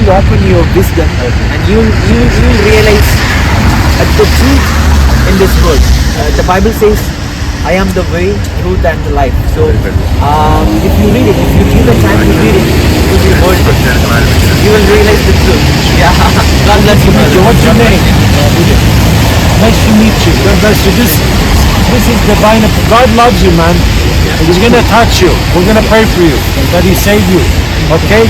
will open your wisdom, and you will realize the truth in this world. The Bible says, I am the way, truth and the life. So if you read it, if you give the time to read it, to the word, you will realize the truth. Yeah. God bless you. What's your name? Nice to meet you. God bless you. This is divine. God loves you, man. He's gonna touch you. We're gonna pray for you that He save you. Okay?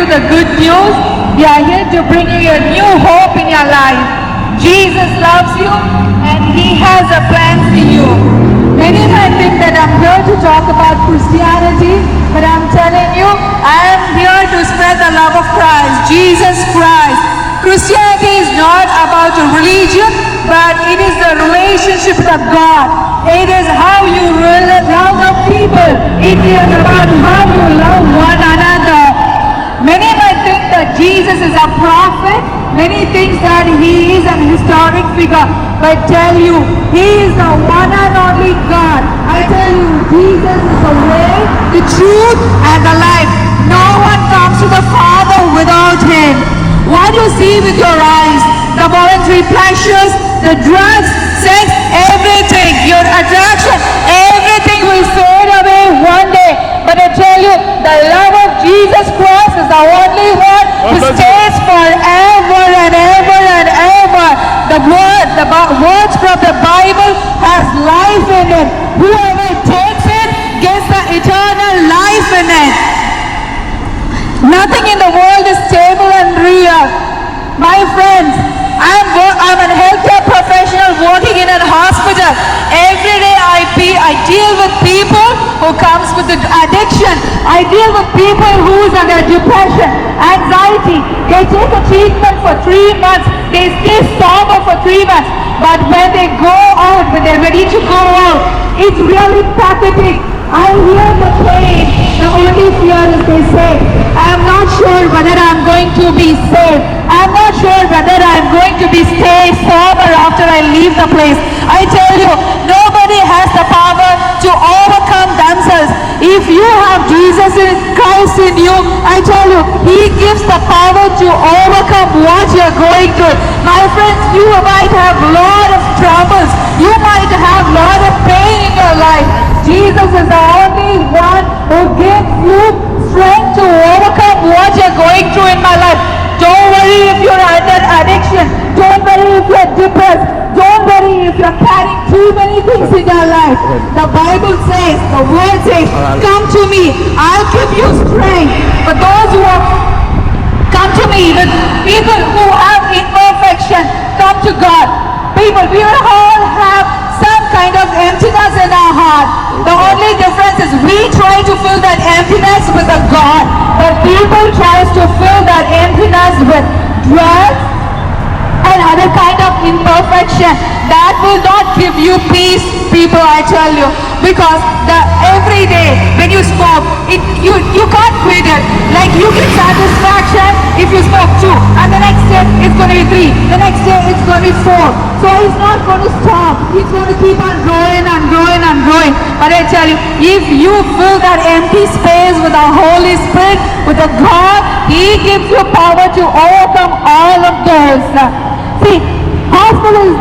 The good news. We are here to bring you a new hope in your life. Jesus loves you and He has a plan for you. Many might think that I'm here to talk about Christianity, but I'm telling you, I am here to spread the love of Christ, Jesus Christ. Christianity is not about a religion, but it is the relationship with God. It is how you really love the people. It is about how you love one another. Many might think that Jesus is a prophet. Many think that He is an historic figure. But I tell you, He is the one and only God. I tell you, Jesus is the way, the truth, and the life. No one comes to the Father without Him. What you see with your eyes, the momentary pleasures, the drugs, sex, everything, your attraction, everything will fade away one day. But I tell you, the love of Jesus Christ is the only one who stays forever and ever and ever. The words from the Bible has life in it. Whoever takes it gets the eternal life in it. Nothing in the world is stable and real. My friends, I'm a healthcare professional working in a hospital. Every day I deal with people who comes with addiction. I deal with people who's under depression, anxiety. They take a treatment for 3 months. They stay sober for 3 months. But when they go out, when they're ready to go out, it's really pathetic. I hear the pain. The only fear is they say, I'm not sure whether I'm going to be saved. I'm not sure whether I'm going to be stay sober after I leave the place. I tell you, nobody has the power to overcome themselves. If you have Jesus Christ in you, I tell you, He gives the power to overcome what you're going through. My friends, you might have a lot of troubles. You might have a lot of pain in your life. Jesus is the only one who gives you strength to overcome what you're going through in my life. Don't worry if you're under addiction. Don't worry if you're depressed. Don't worry if you're carrying too many things in your life. The Bible says, the word says, come to me, I'll give you strength. But those who come to me, the people who have imperfection, come to God. People, we all have some kind of emptiness in our heart. The only difference is we try to fill that emptiness with a God, but people try to fill that emptiness with drugs and other kind of imperfection. That will not give you peace, people, I tell you. Because every day when you smoke, you can't quit it. Like you get satisfaction if you smoke 2, and the next day it's going to be 3, the next day it's going to be 4. So he's not going to stop. He's going to keep on growing and growing and growing. But I tell you, if you fill that empty space with the Holy Spirit, with the God, He gives you power to overcome all of those. See, hospital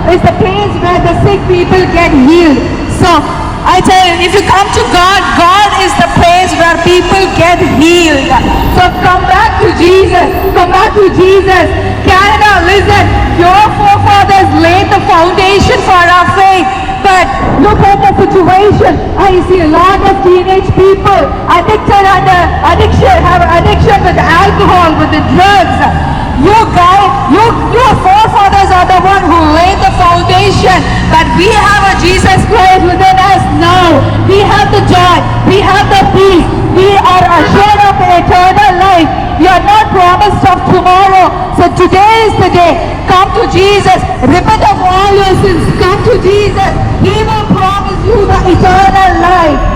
is the place where the sick people get healed. So I tell you, if you come to God, God is the place where people get healed. So come back to Jesus. Come back to Jesus. Canada, listen, your forefathers laid the foundation for our faith. But look at the situation. I see a lot of teenage people addicted under addiction, have addiction with alcohol, with the drugs. You guys, your forefathers are the one who laid the foundation, but we have a Jesus Christ within us now. We have the joy, we have the peace, we are assured of eternal life. We are not promised of tomorrow. So today is the day. Come to Jesus, repent of all your sins, come to Jesus. He will promise you the eternal life.